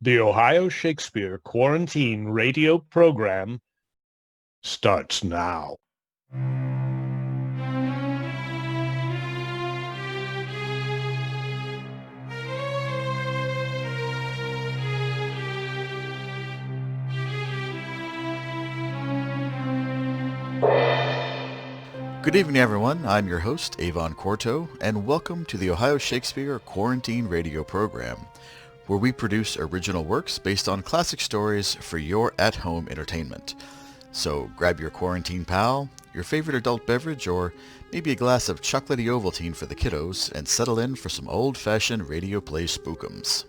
The Ohio Shakespeare Quarantine Radio Program starts now. Good evening, everyone. I'm your host, Avon Corto, and welcome to the Ohio Shakespeare Quarantine Radio Program, where we produce original works based on classic stories for your at-home entertainment. So grab your quarantine pal, your favorite adult beverage, or maybe a glass of chocolatey Ovaltine for the kiddos, and settle in for some old-fashioned radio play spookums.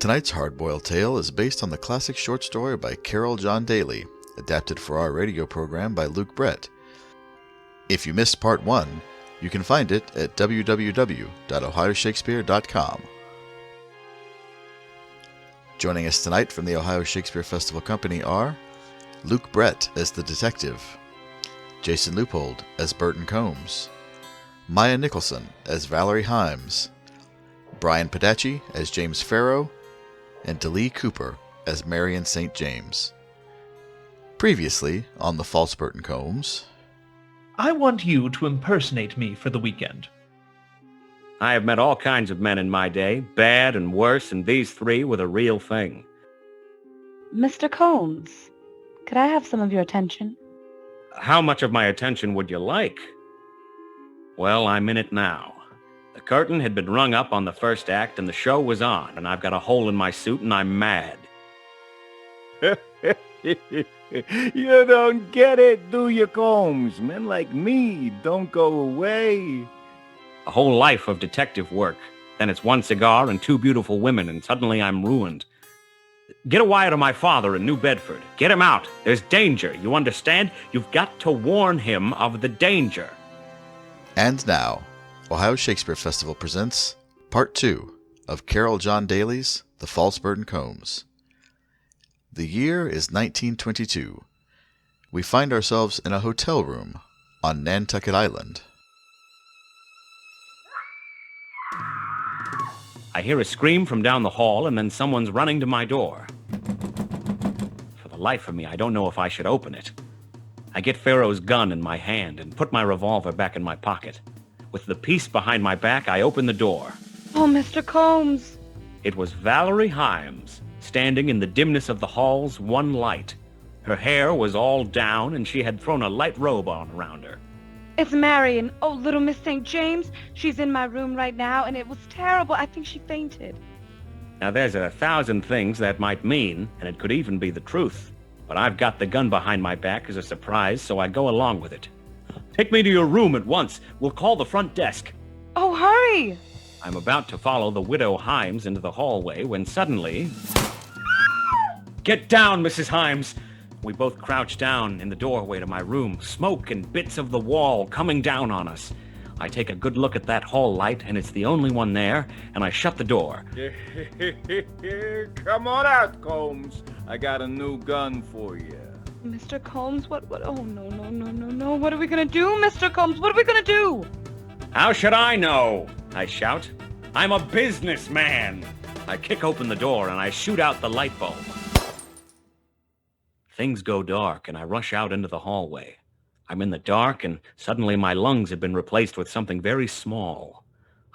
Tonight's hard-boiled tale is based on the classic short story by Caroll John Daly, adapted for our radio program by Luke Brett. If you missed part 1, you can find it at www.ohioshakespeare.com. Joining us tonight from the Ohio Shakespeare Festival Company are Luke Brett as the detective, Jason Leupold as Burton COMBS, Maya Nicholson as Valarie Hymes, Brian Pedaci as James Farrow, and DeLee Cooper as Marion St. James. Previously on The False Burton COMBS. I want you to impersonate me for the weekend. I have met all kinds of men in my day, bad and worse, and these three were the real thing. Mr. Combs, could I have some of your attention? How much of my attention would you like? Well, I'm in it now. The curtain had been rung up on the first act, and the show was on, and I've got a hole in my suit, and I'm mad. You don't get it, do you, Combs? Men like me don't go away. A whole life of detective work. Then it's one cigar and two beautiful women, and suddenly I'm ruined. Get a wire to my father in New Bedford. Get him out. There's danger. You understand? You've got to warn him of the danger. And now, Ohio Shakespeare Festival presents Part 2 of Caroll John Daly's The False Burton COMBS. The year is 1922. We find ourselves in a hotel room on Nantucket Island. I hear a scream from down the hall, and then someone's running to my door. For the life of me, I don't know if I should open it. I get Farrow's gun in my hand and put my revolver back in my pocket. With the piece behind my back, I open the door. Oh, Mr. Combs! It was Valarie Hymes, standing in the dimness of the hall's one light. Her hair was all down, and she had thrown a light robe on around her. It's Marion. Oh, little Miss St. James. She's in my room right now, and it was terrible. I think she fainted. Now, there's 1,000 things that might mean, and it could even be the truth. But I've got the gun behind my back as a surprise, so I go along with it. Take me to your room at once. We'll call the front desk. Oh, hurry! I'm about to follow the widow Hymes into the hallway when suddenly... Get down, Mrs. Hymes! We both crouch down in the doorway to my room, smoke and bits of the wall coming down on us. I take a good look at that hall light, and it's the only one there, and I shut the door. Come on out, Combs. I got a new gun for you. Mr. Combs, what? Oh, no. What are we gonna do, Mr. Combs? What are we gonna do? How should I know? I shout. I'm a businessman. I kick open the door, and I shoot out the light bulb. Things go dark, and I rush out into the hallway. I'm in the dark, and suddenly my lungs have been replaced with something very small.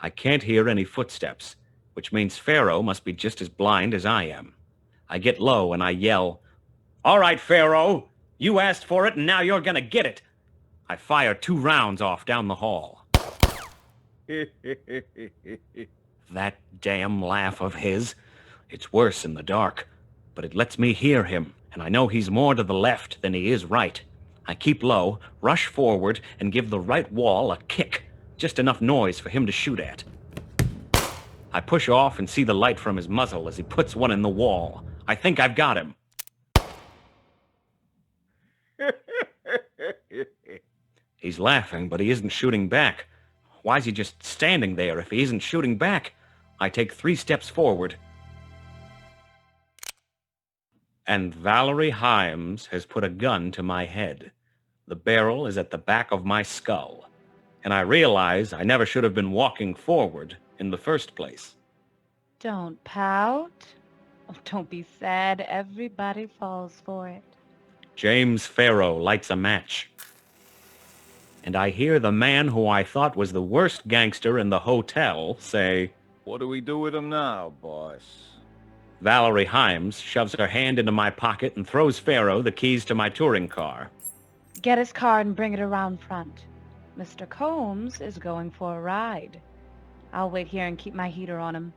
I can't hear any footsteps, which means Farrow must be just as blind as I am. I get low, and I yell, "All right, Farrow, you asked for it, and now you're gonna get it." I fire 2 rounds off down the hall. That damn laugh of his. It's worse in the dark, but it lets me hear him, and I know he's more to the left than he is right. I keep low, rush forward, and give the right wall a kick, just enough noise for him to shoot at. I push off and see the light from his muzzle as he puts one in the wall. I think I've got him. He's laughing, but he isn't shooting back. Why's he just standing there if he isn't shooting back? I take 3 steps forward. And Valarie Hymes has put a gun to my head. The barrel is at the back of my skull. And I realize I never should have been walking forward in the first place. Don't pout. Oh, don't be sad. Everybody falls for it. James Farrow lights a match. And I hear the man who I thought was the worst gangster in the hotel say, What do we do with him now, boss? Valarie Hymes shoves her hand into my pocket and throws Farrow the keys to my touring car. Get his car and bring it around front. Mr. Combs is going for a ride. I'll wait here and keep my heater on him.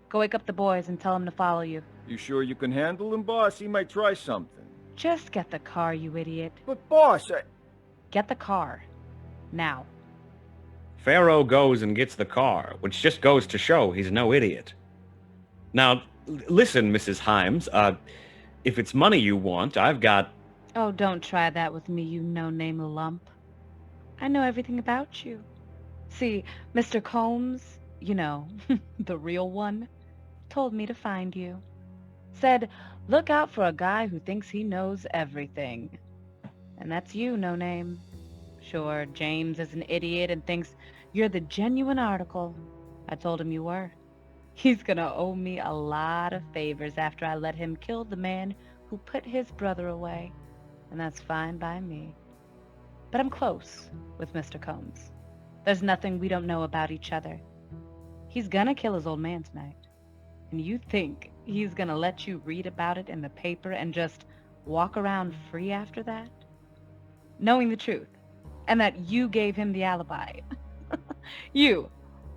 Go wake up the boys and tell them to follow you. You sure you can handle him, boss? He might try something. Just get the car, you idiot. But, boss, Get the car. Now. Farrow goes and gets the car, which just goes to show he's no idiot. Now, listen, Mrs. Hymes, if it's money you want, I've got... Oh, don't try that with me, you no-name lump. I know everything about you. See, Mr. Combs, you know, the real one, told me to find you. Said, look out for a guy who thinks he knows everything. And that's you, no-name. Sure, James is an idiot and thinks you're the genuine article. I told him you were. He's gonna owe me a lot of favors after I let him kill the man who put his brother away. And that's fine by me. But I'm close with Mr. Combs. There's nothing we don't know about each other. He's gonna kill his old man tonight. And you think he's gonna let you read about it in the paper and just walk around free after that? Knowing the truth, and that you gave him the alibi. You,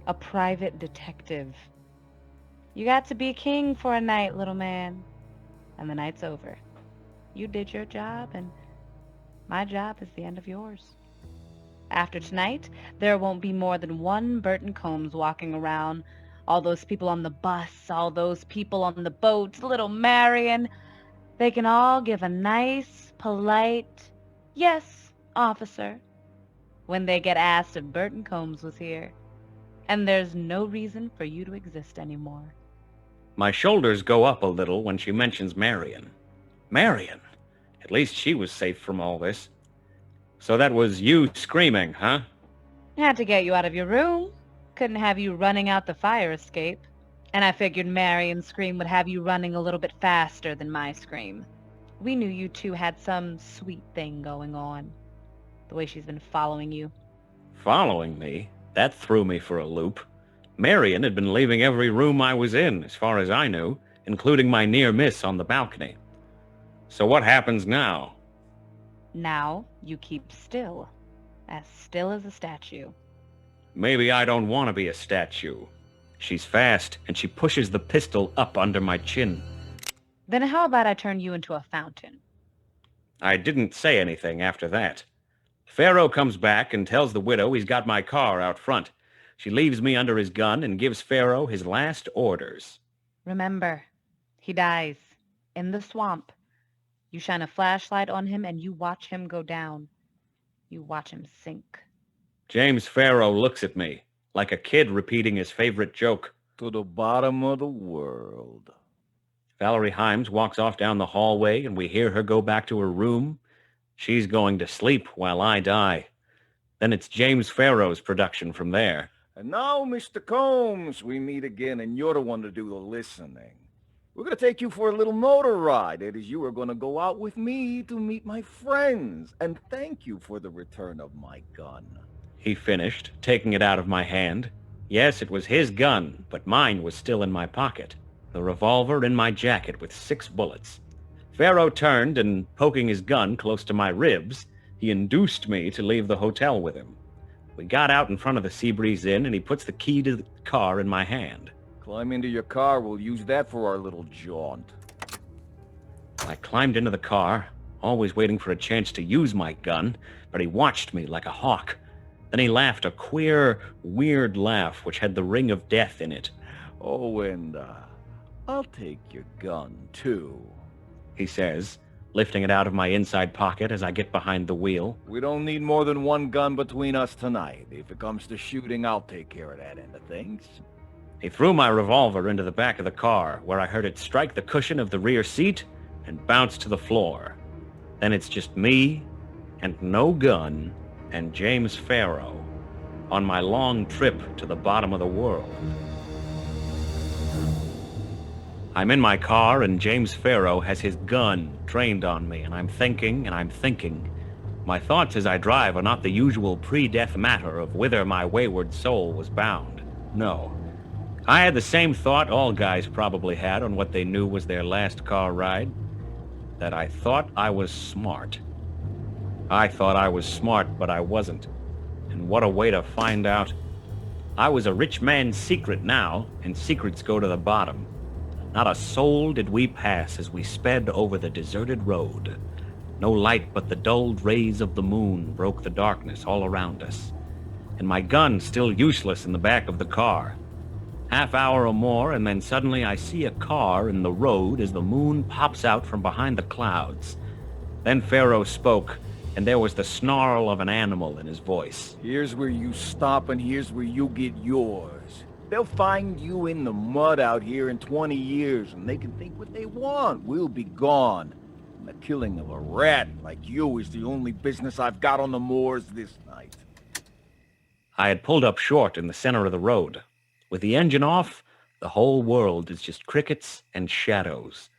a private detective. You got to be a king for a night, little man. And the night's over. You did your job, and my job is the end of yours. After tonight, there won't be more than one Burton Combs walking around. All those people on the bus, all those people on the boat, little Marion. They can all give a nice, polite, yes, officer, when they get asked if Burton Combs was here. And there's no reason for you to exist anymore. My shoulders go up a little when she mentions Marion. Marion? At least she was safe from all this. So that was you screaming, huh? Had to get you out of your room. Couldn't have you running out the fire escape. And I figured Marion's scream would have you running a little bit faster than my scream. We knew you two had some sweet thing going on. The way she's been following you. Following me? That threw me for a loop. Marion had been leaving every room I was in, as far as I knew, including my near miss on the balcony. So what happens now? Now you keep still as a statue. Maybe I don't want to be a statue. She's fast, and she pushes the pistol up under my chin. Then how about I turn you into a fountain? I didn't say anything after that. Farrow comes back and tells the widow he's got my car out front. She leaves me under his gun and gives Farrow his last orders. Remember, he dies in the swamp. You shine a flashlight on him and you watch him go down. You watch him sink. James Farrow looks at me, like a kid repeating his favorite joke. To the bottom of the world. Valarie Hymes walks off down the hallway and we hear her go back to her room. She's going to sleep while I die. Then it's James Farrow's production from there. And now, Mr. Combs, we meet again, and you're the one to do the listening. We're going to take you for a little motor ride. That is, you are going to go out with me to meet my friends. And thank you for the return of my gun. He finished, taking it out of my hand. Yes, it was his gun, but mine was still in my pocket. The revolver in my jacket with 6 bullets. Farrow turned and, poking his gun close to my ribs, he induced me to leave the hotel with him. We got out in front of the Seabreeze Inn, and he puts the key to the car in my hand. Climb into your car. We'll use that for our little jaunt. I climbed into the car, always waiting for a chance to use my gun, but he watched me like a hawk. Then he laughed a queer, weird laugh which had the ring of death in it. Oh, and I'll take your gun, too, he says, lifting it out of my inside pocket as I get behind the wheel. We don't need more than one gun between us tonight. If it comes to shooting, I'll take care of that end of things. He threw my revolver into the back of the car, where I heard it strike the cushion of the rear seat and bounce to the floor. Then it's just me, and no gun, and James Farrow, on my long trip to the bottom of the world. I'm in my car, and James Farrow has his gun trained on me, and I'm thinking and I'm thinking. My thoughts as I drive are not the usual pre-death matter of whither my wayward soul was bound. No. I had the same thought all guys probably had on what they knew was their last car ride. That I thought I was smart. I thought I was smart, but I wasn't. And what a way to find out. I was a rich man's secret now, and secrets go to the bottom. Not a soul did we pass as we sped over the deserted road. No light but the dulled rays of the moon broke the darkness all around us. And my gun still useless in the back of the car. Half hour or more, and then suddenly I see a car in the road as the moon pops out from behind the clouds. Then Farrow spoke, and there was the snarl of an animal in his voice. Here's where you stop and here's where you get yours. They'll find you in the mud out here in 20 years, and they can think what they want. We'll be gone. And the killing of a rat like you is the only business I've got on the moors this night. I had pulled up short in the center of the road. With the engine off, the whole world is just crickets and shadows.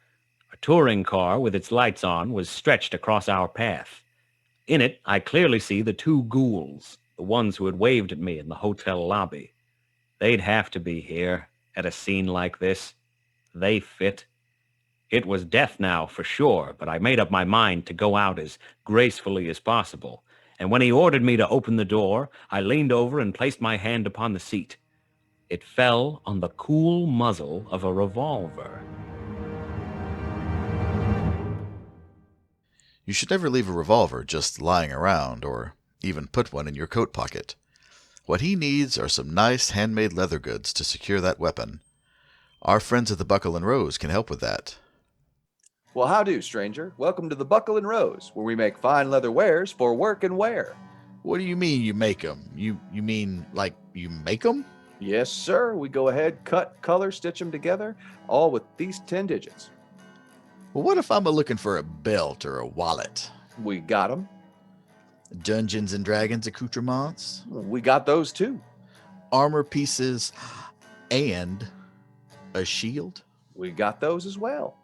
A touring car with its lights on was stretched across our path. In it, I clearly see the two ghouls, the ones who had waved at me in the hotel lobby. They'd have to be here at a scene like this. They fit. It was death now, for sure, but I made up my mind to go out as gracefully as possible. And when he ordered me to open the door, I leaned over and placed my hand upon the seat. It fell on the cool muzzle of a revolver. You should never leave a revolver just lying around, or even put one in your coat pocket. What he needs are some nice handmade leather goods to secure that weapon. Our friends at the Buckle and Rose can help with that. Well, how do, stranger? Welcome to the Buckle and Rose, where we make fine leather wares for work and wear. What do you mean you make 'em? You mean like you make 'em? Yes, sir. We go ahead, cut, color, stitch them together, all with these 10 digits. Well, what if I'm looking for a belt or a wallet? We got them. Dungeons and Dragons accoutrements? We got those too. Armor pieces and a shield? We got those as well.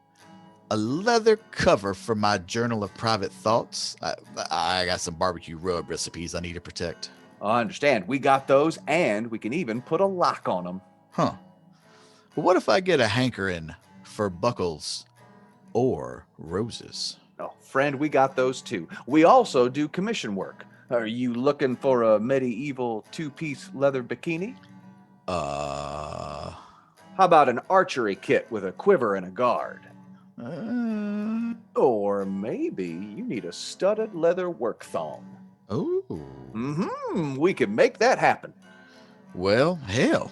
A leather cover for my journal of private thoughts? I got some barbecue rub recipes I need to protect. I understand. We got those, and we can even put a lock on them. Huh. Well, what if I get a hankering for buckles or roses? Oh, friend, we got those too. We also do commission work. Are you looking for a medieval two-piece leather bikini? How about an archery kit with a quiver and a guard? Or maybe you need a studded leather work thong. Oh. We can make that happen. Well, hell.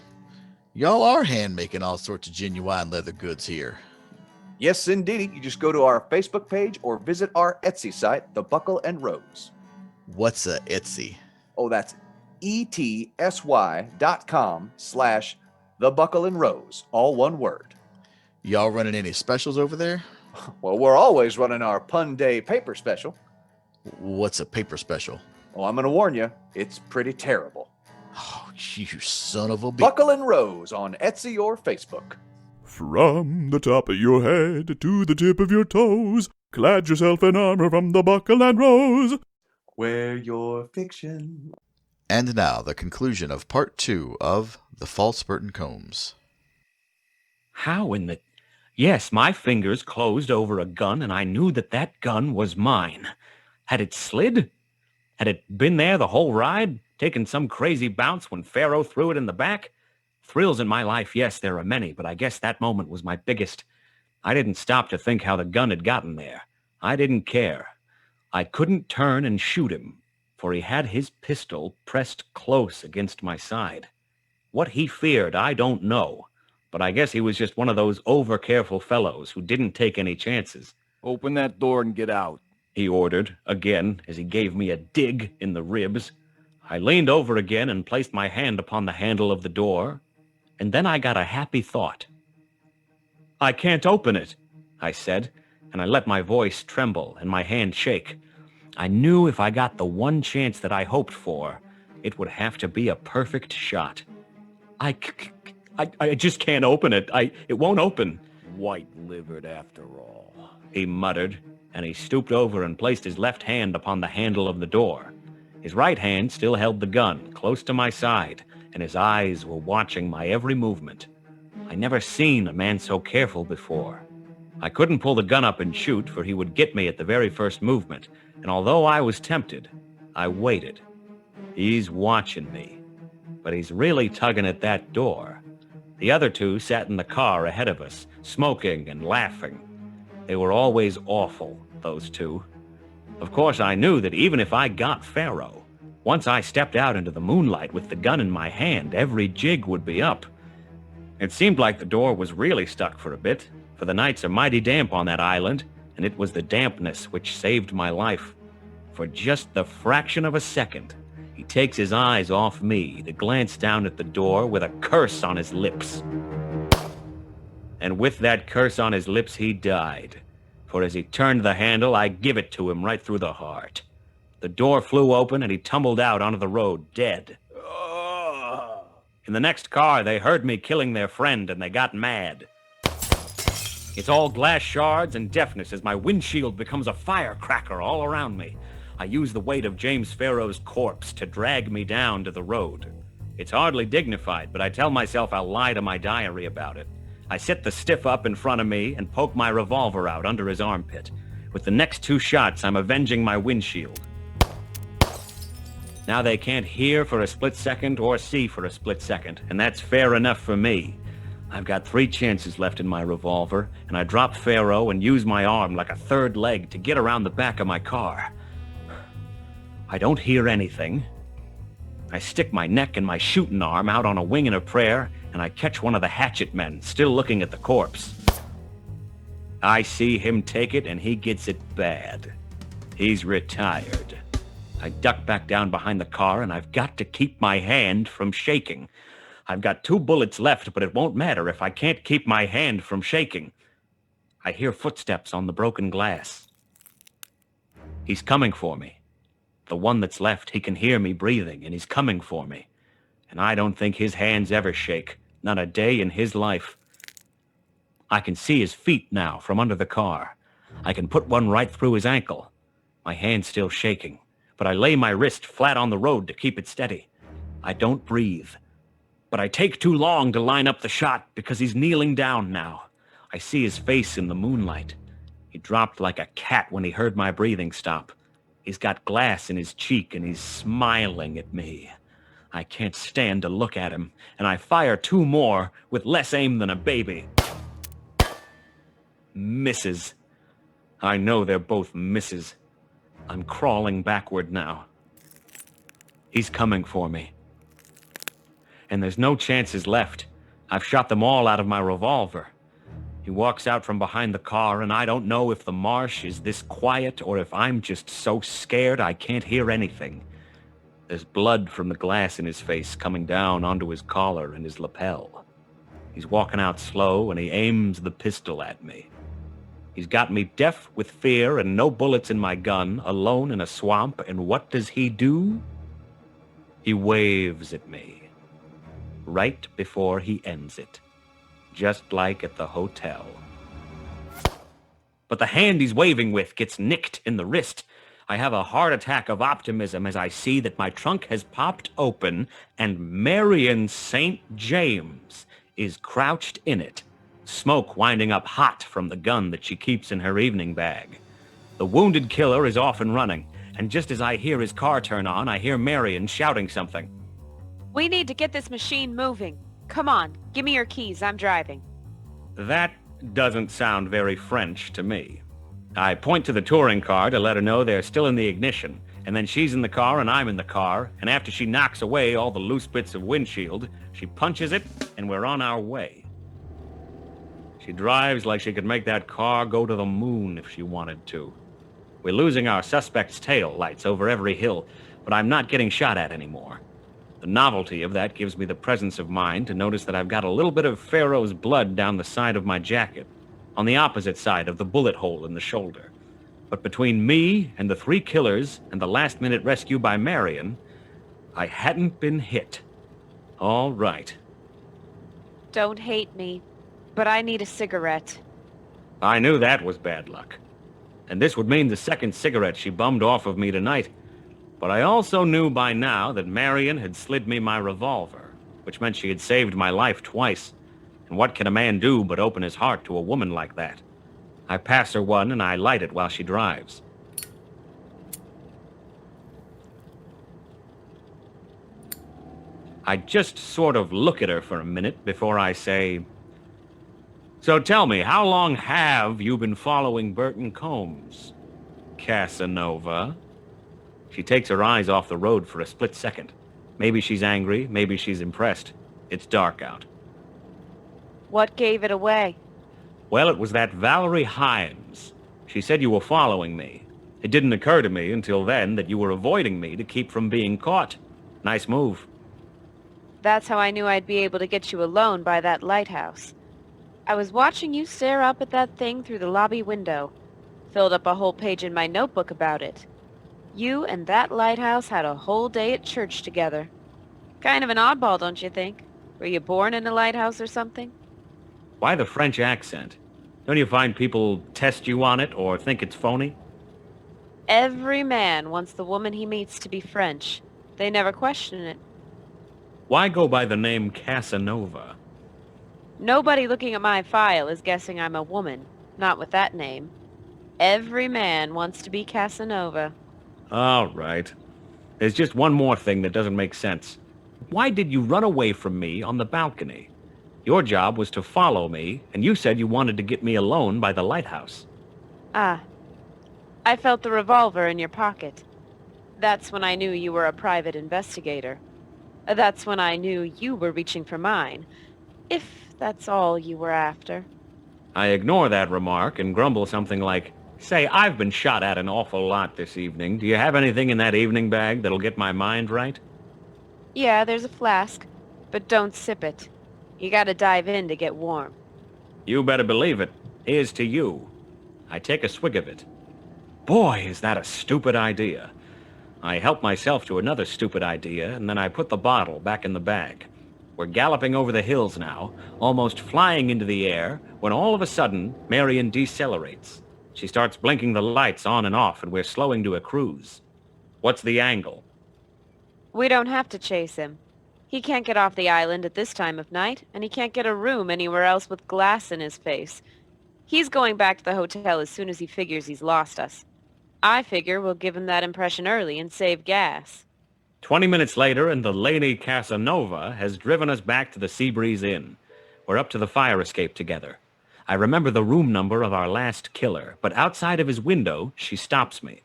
Y'all are hand-making all sorts of genuine leather goods here. Yes, indeed. You just go to our Facebook page or visit our Etsy site, The Buckle and Rose. What's a Etsy? Oh, that's etsy.com/The Buckle and Rose, all one word. Y'all running any specials over there? Well, we're always running our Pun Day paper special. What's a paper special? Well, I'm going to warn you, it's pretty terrible. Oh, you son of a bitch. Buckle and Rose on Etsy or Facebook. From the top of your head to the tip of your toes, clad yourself in armor from the Buckle and Rose. Wear your fiction. And now the conclusion of part 2 of The False Burton Combs. How in the... Yes, my fingers closed over a gun, and I knew that that gun was mine. Had it slid? Had it been there the whole ride, taken some crazy bounce when Farrow threw it in the back? Thrills in my life, yes, there are many, but I guess that moment was my biggest. I didn't stop to think how the gun had gotten there. I didn't care. I couldn't turn and shoot him, for he had his pistol pressed close against my side. What he feared, I don't know, but I guess he was just one of those over-careful fellows who didn't take any chances. Open that door and get out, he ordered, again, as he gave me a dig in the ribs. I leaned over again and placed my hand upon the handle of the door, and then I got a happy thought. I can't open it, I said, and I let my voice tremble and my hand shake. I knew if I got the one chance that I hoped for, it would have to be a perfect shot. I just can't open it. It won't open. white-livered after all. He muttered, and he stooped over and placed his left hand upon the handle of the door. His right hand still held the gun, close to my side, and his eyes were watching my every movement. I never seen a man so careful before. I couldn't pull the gun up and shoot, for he would get me at the very first movement, and although I was tempted, I waited. He's watching me, but he's really tugging at that door. The other two sat in the car ahead of us, smoking and laughing. They were always awful, those two. Of course, I knew that even if I got Farrow, once I stepped out into the moonlight with the gun in my hand, every jig would be up. It seemed like the door was really stuck for a bit, for the nights are mighty damp on that island, and it was the dampness which saved my life. For just the fraction of a second, he takes his eyes off me to glance down at the door with a curse on his lips. And with that curse on his lips, he died. For as he turned the handle, I give it to him right through the heart. The door flew open, and he tumbled out onto the road, dead. In the next car, they heard me killing their friend, and they got mad. It's all glass shards and deafness as my windshield becomes a firecracker all around me. I use the weight of James Farrow's corpse to drag me down to the road. It's hardly dignified, but I tell myself I'll lie to my diary about it. I sit the stiff up in front of me and poke my revolver out under his armpit. With the next two shots, I'm avenging my windshield. Now they can't hear for a split second or see for a split second, and that's fair enough for me. I've got 3 chances left in my revolver, and I drop Farrow and use my arm like a third leg to get around the back of my car. I don't hear anything. I stick my neck and my shooting arm out on a wing in a prayer, and I catch one of the hatchet men still looking at the corpse. I see him take it, and he gets it bad. He's retired. I duck back down behind the car, and I've got to keep my hand from shaking. I've got 2 bullets left, but it won't matter if I can't keep my hand from shaking. I hear footsteps on the broken glass. He's coming for me. The one that's left, he can hear me breathing, and he's coming for me. And I don't think his hands ever shake, not a day in his life. I can see his feet now from under the car. I can put one right through his ankle. My hand's still shaking, but I lay my wrist flat on the road to keep it steady. I don't breathe, but I take too long to line up the shot because he's kneeling down now. I see his face in the moonlight. He dropped like a cat when he heard my breathing stop. He's got glass in his cheek, and he's smiling at me. I can't stand to look at him, and I fire 2 more with less aim than a baby. Misses. I know they're both misses. I'm crawling backward now. He's coming for me. And there's no chances left. I've shot them all out of my revolver. He walks out from behind the car, and I don't know if the marsh is this quiet or if I'm just so scared I can't hear anything. There's blood from the glass in his face coming down onto his collar and his lapel. He's walking out slow, and he aims the pistol at me. He's got me deaf with fear and no bullets in my gun, alone in a swamp, and what does he do? He waves at me, right before he ends it. Just like at the hotel. But the hand he's waving with gets nicked in the wrist. I have a heart attack of optimism as I see that my trunk has popped open and Marion St. James is crouched in it, smoke winding up hot from the gun that she keeps in her evening bag. The wounded killer is off and running, and just as I hear his car turn on, I hear Marion shouting something. We need to get this machine moving. Come on, give me your keys, I'm driving. That doesn't sound very French to me. I point to the touring car to let her know they're still in the ignition, and then she's in the car and I'm in the car, and after she knocks away all the loose bits of windshield, she punches it, and we're on our way. She drives like she could make that car go to the moon if she wanted to. We're losing our suspect's tail lights over every hill, but I'm not getting shot at anymore. The novelty of that gives me the presence of mind to notice that I've got a little bit of Farrow's blood down the side of my jacket, on the opposite side of the bullet hole in the shoulder. But between me and the 3 killers and the last-minute rescue by Marion, I hadn't been hit. All right. Don't hate me, but I need a cigarette. I knew that was bad luck. And this would mean the second cigarette she bummed off of me tonight. But I also knew by now that Marion had slid me my revolver, which meant she had saved my life twice. And what can a man do but open his heart to a woman like that? I pass her one and I light it while she drives. I just sort of look at her for a minute before I say, "So tell me, how long have you been following Burton COMBS, Casanova?" She takes her eyes off the road for a split second. Maybe she's angry, maybe she's impressed. It's dark out. What gave it away? Well, it was that Valarie Hymes. She said you were following me. It didn't occur to me until then that you were avoiding me to keep from being caught. Nice move. That's how I knew I'd be able to get you alone by that lighthouse. I was watching you stare up at that thing through the lobby window. Filled up a whole page in my notebook about it. You and that lighthouse had a whole day at church together. Kind of an oddball, don't you think? Were you born in a lighthouse or something? Why the French accent? Don't you find people test you on it or think it's phony? Every man wants the woman he meets to be French. They never question it. Why go by the name Casanova? Nobody looking at my file is guessing I'm a woman. Not with that name. Every man wants to be Casanova. All right. There's just one more thing that doesn't make sense. Why did you run away from me on the balcony? Your job was to follow me, and you said you wanted to get me alone by the lighthouse. Ah. I felt the revolver in your pocket. That's when I knew you were a private investigator. That's when I knew you were reaching for mine. If that's all you were after. I ignore that remark and grumble something like, "Say, I've been shot at an awful lot this evening. Do you have anything in that evening bag that'll get my mind right?" Yeah, there's a flask. But don't sip it. You gotta dive in to get warm. You better believe it. Here's to you. I take a swig of it. Boy, is that a stupid idea. I help myself to another stupid idea, and then I put the bottle back in the bag. We're galloping over the hills now, almost flying into the air, when all of a sudden, Marion decelerates. She starts blinking the lights on and off, and we're slowing to a cruise. What's the angle? We don't have to chase him. He can't get off the island at this time of night, and he can't get a room anywhere else with glass in his face. He's going back to the hotel as soon as he figures he's lost us. I figure we'll give him that impression early and save gas. 20 minutes later, and the Lady Casanova has driven us back to the Seabreeze Inn. We're up to the fire escape together. I remember the room number of our last killer, but outside of his window, she stops me.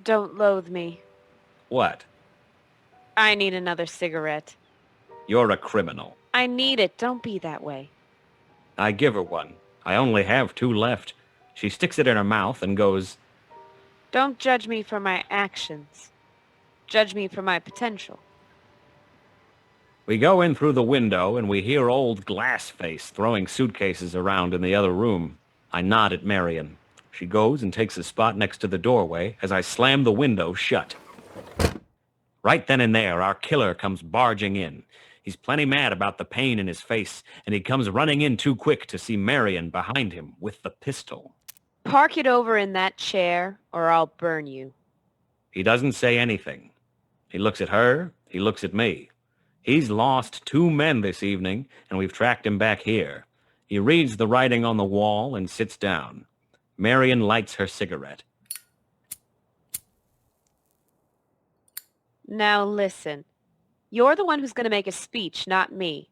Don't loathe me. What? I need another cigarette. You're a criminal. I need it. Don't be that way. I give her one. I only have 2 left. She sticks it in her mouth and goes, Don't judge me for my actions. Judge me for my potential. We go in through the window, and we hear old Glassface throwing suitcases around in the other room. I nod at Marion. She goes and takes a spot next to the doorway as I slam the window shut. Right then and there, our killer comes barging in. He's plenty mad about the pain in his face, and he comes running in too quick to see Marion behind him with the pistol. Park it over in that chair, or I'll burn you. He doesn't say anything. He looks at her, he looks at me. He's lost 2 men this evening, and we've tracked him back here. He reads the writing on the wall and sits down. Marion lights her cigarette. Now listen. You're the one who's going to make a speech, not me.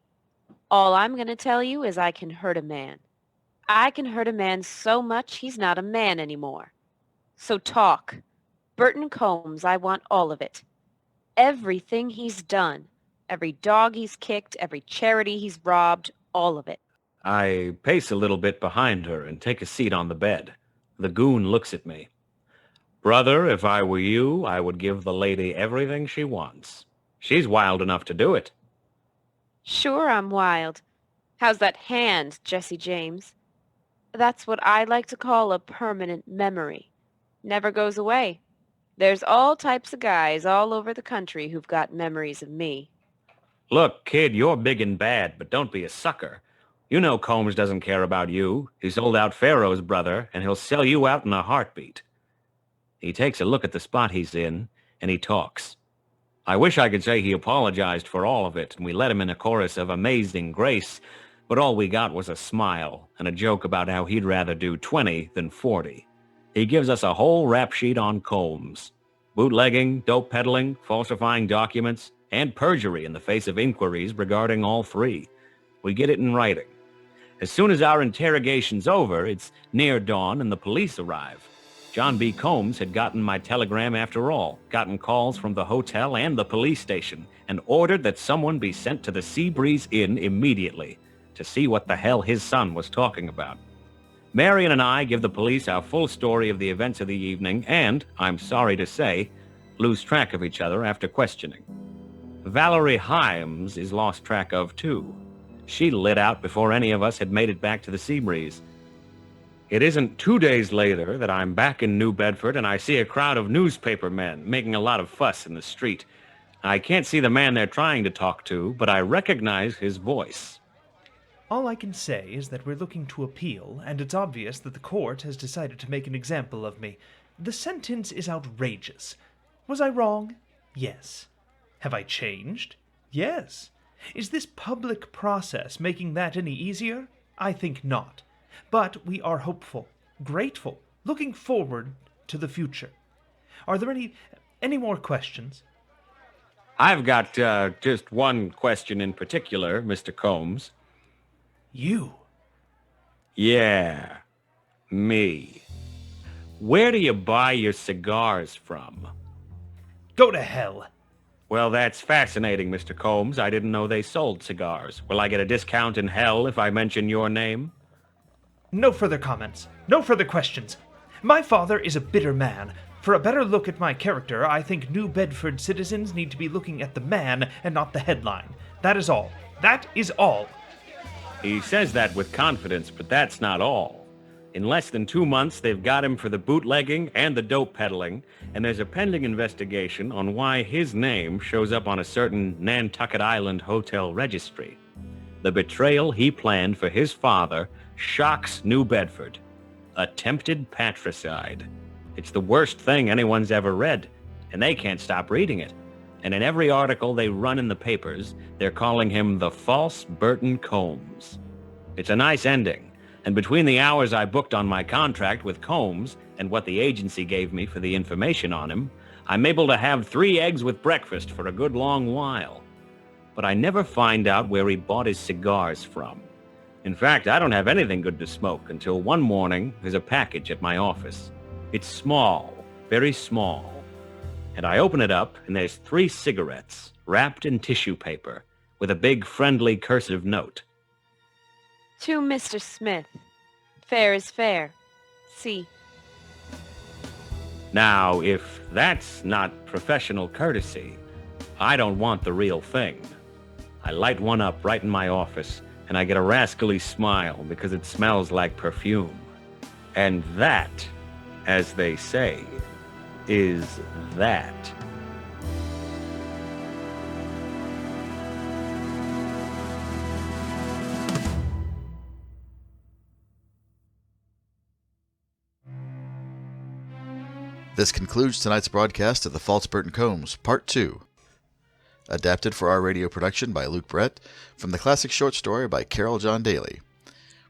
All I'm going to tell you is I can hurt a man. I can hurt a man so much he's not a man anymore. So talk. Burton COMBS, I want all of it. Everything he's done. Every dog he's kicked, every charity he's robbed, all of it. I pace a little bit behind her and take a seat on the bed. The goon looks at me. Brother, if I were you, I would give the lady everything she wants. She's wild enough to do it. Sure, I'm wild. How's that hand, Jesse James? That's what I like to call a permanent memory. Never goes away. There's all types of guys all over the country who've got memories of me. Look, kid, you're big and bad, but don't be a sucker. You know Combs doesn't care about you. He sold out Farrow's brother, and he'll sell you out in a heartbeat. He takes a look at the spot he's in, and he talks. I wish I could say he apologized for all of it, and we let him in a chorus of Amazing Grace, but all we got was a smile and a joke about how he'd rather do 20 than 40. He gives us a whole rap sheet on Combs. Bootlegging, dope peddling, falsifying documents, and perjury in the face of inquiries regarding all three. We get it in writing. As soon as our interrogation's over, it's near dawn and the police arrive. John B. Combs had gotten my telegram after all, gotten calls from the hotel and the police station, and ordered that someone be sent to the Seabreeze Inn immediately to see what the hell his son was talking about. Marion and I give the police our full story of the events of the evening and, I'm sorry to say, lose track of each other after questioning. Valarie Hymes is lost track of too. She lit out before any of us had made it back to the Seabreeze. It isn't 2 days later that I'm back in New Bedford and I see a crowd of newspaper men making a lot of fuss in the street. I can't see the man they're trying to talk to, but I recognize his voice. All I can say is that we're looking to appeal, and it's obvious that the court has decided to make an example of me. The sentence is outrageous. Was I wrong? Yes. Have I changed? Yes. Is this public process making that any easier? I think not. But we are hopeful, grateful, looking forward to the future. Are there any more questions? I've got just one question in particular, Mr. Combs. You? Yeah, me. Where do you buy your cigars from? Go to hell. Well, that's fascinating, Mr. Combs. I didn't know they sold cigars. Will I get a discount in hell if I mention your name? No further comments. No further questions. My father is a bitter man. For a better look at my character, I think New Bedford citizens need to be looking at the man and not the headline. That is all. That is all. He says that with confidence, but that's not all. In less than 2 months, they've got him for the bootlegging and the dope peddling, and there's a pending investigation on why his name shows up on a certain Nantucket Island hotel registry. The betrayal he planned for his father shocks New Bedford. Attempted patricide. It's the worst thing anyone's ever read, and they can't stop reading it. And in every article they run in the papers, they're calling him the false Burton Combs. It's a nice ending, and between the hours I booked on my contract with Combs and what the agency gave me for the information on him, I'm able to have 3 eggs with breakfast for a good long while. But I never find out where he bought his cigars from. In fact, I don't have anything good to smoke until one morning there's a package at my office. It's small, very small. And I open it up, and there's 3 cigarettes, wrapped in tissue paper, with a big friendly cursive note. To Mr. Smith. Fair is fair. See. Now, if that's not professional courtesy, I don't want the real thing. I light one up right in my office, and I get a rascally smile because it smells like perfume. And that, as they say, is that. This concludes tonight's broadcast of The False Burton Combs, Part 2. Adapted for our radio production by Luke Brett, from the classic short story by Caroll John Daly.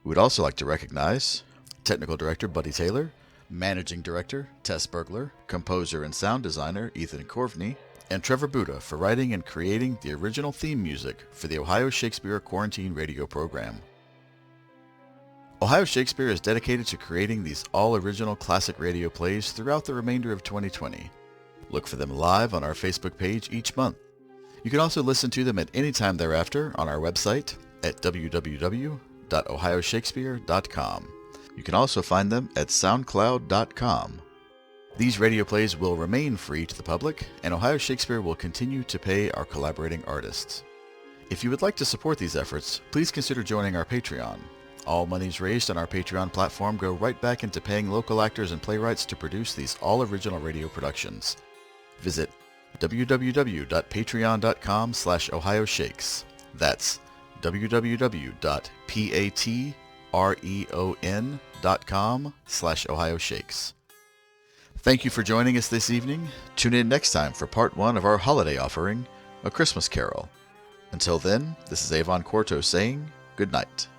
We would also like to recognize Technical Director Buddy Taylor, Managing Director Tess Burgler, Composer and Sound Designer Ethan Korvne, and Trevor Buda for writing and creating the original theme music for the Ohio Shakespeare Quarantine radio program. Ohio Shakespeare is dedicated to creating these all-original classic radio plays throughout the remainder of 2020. Look for them live on our Facebook page each month. You can also listen to them at any time thereafter on our website at www.ohioshakespeare.com. You can also find them at soundcloud.com. These radio plays will remain free to the public, and Ohio Shakespeare will continue to pay our collaborating artists. If you would like to support these efforts, please consider joining our Patreon. All monies raised on our Patreon platform go right back into paying local actors and playwrights to produce these all-original radio productions. Visit www.patreon.com/OhioShakes. That's www.patreon.com/Ohio Shakes. Thank you for joining us this evening. Tune in next time for part 1 of our holiday offering, A Christmas Carol. Until then, this is Avon Quarto saying good night.